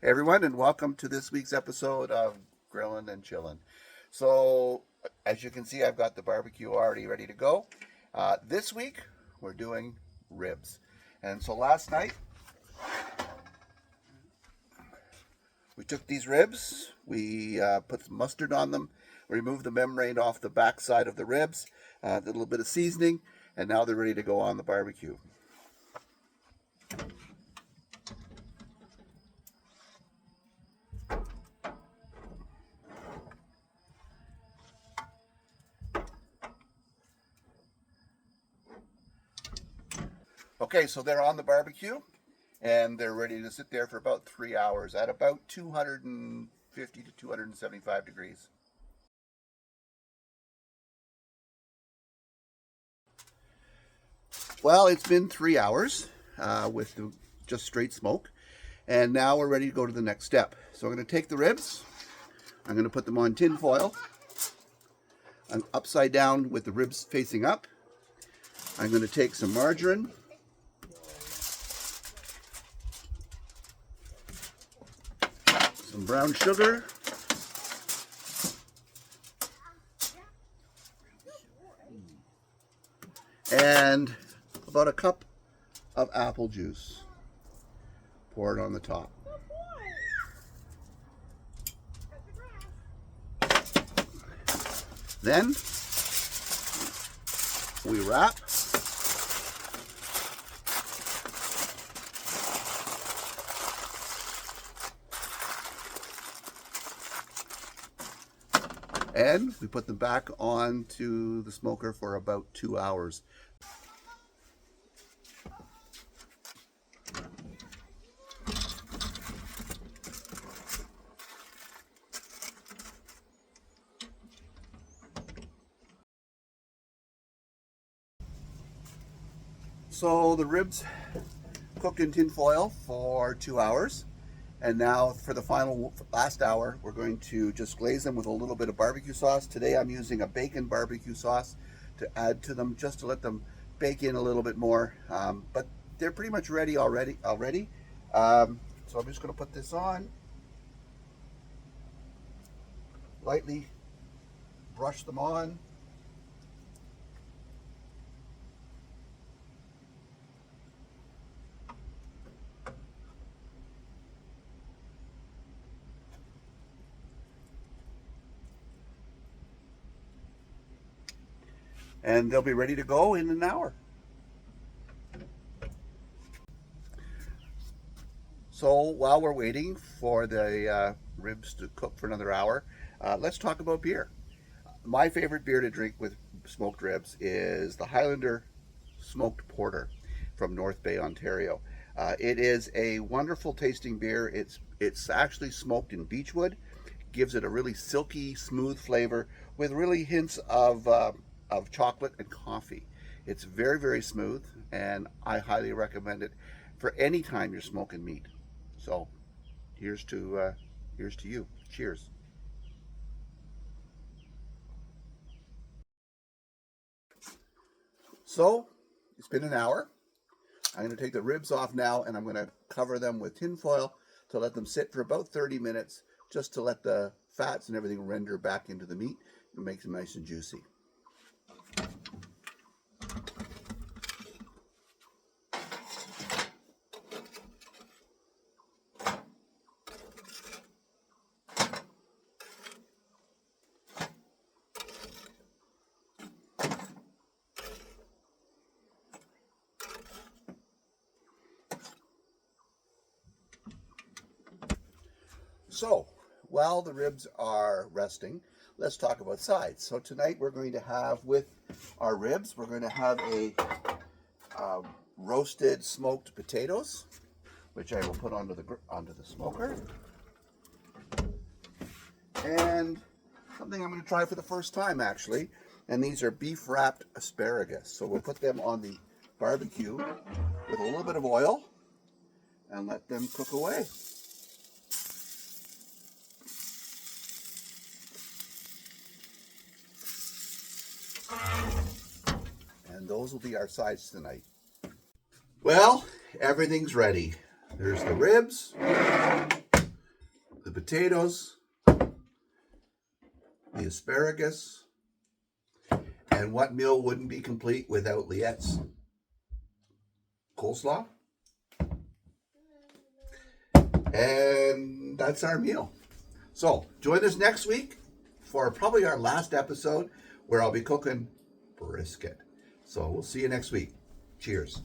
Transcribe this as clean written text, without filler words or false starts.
Hey everyone, and welcome to this week's episode of Grillin and Chilin. So, as you can see, I've got the barbecue already ready to go. This week, we're doing ribs. And so last night, we took these ribs, we put some mustard on them, removed the membrane off the back side of the ribs, did a little bit of seasoning, and now they're ready to go on the barbecue. Okay, so they're on the barbecue and they're ready to sit there for about 3 hours at about 250 to 275 degrees. Well, it's been 3 hours with just straight smoke, and now we're ready to go to the next step. So I'm going to take the ribs, I'm going to put them on tin foil. I'm upside down with the ribs facing up. I'm going to take some margarine, some brown sugar, and about a cup of apple juice. Pour it on the top. Then we wrap. And we put them back onto the smoker for about 2 hours. So the ribs cooked in tin foil for 2 hours. And now for the last hour, we're going to just glaze them with a little bit of barbecue sauce. Today I'm using a bacon barbecue sauce to add to them, just to let them bake in a little bit more. But they're pretty much ready already. So I'm just going to put this on, lightly brush them on. And they'll be ready to go in an hour. So while we're waiting for the ribs to cook for another hour, let's talk about beer. My favorite beer to drink with smoked ribs is the Highlander Smoked Porter from North Bay, Ontario. It is a wonderful tasting beer. It's actually smoked in beechwood, gives it a really silky, smooth flavor with really hints of chocolate and coffee. It's very, very smooth, and I highly recommend it for any time you're smoking meat. So here's to you. Cheers. So it's been an hour. I'm going to take the ribs off now, and I'm going to cover them with tin foil to let them sit for about 30 minutes, just to let the fats and everything render back into the meat and make them nice and juicy. So, while the ribs are resting, let's talk about sides. So tonight we're going to have, with our ribs, we're going to have a roasted smoked potatoes, which I will put onto the smoker, and something I'm going to try for the first time actually, and these are beef wrapped asparagus. So we'll put them on the barbecue with a little bit of oil and let them cook away. And those will be our sides tonight. Well, everything's ready. There's the ribs, potatoes, the asparagus, and what meal wouldn't be complete without Liette's coleslaw? And that's our meal. So join us next week for probably our last episode where I'll be cooking brisket. So we'll see you next week. Cheers.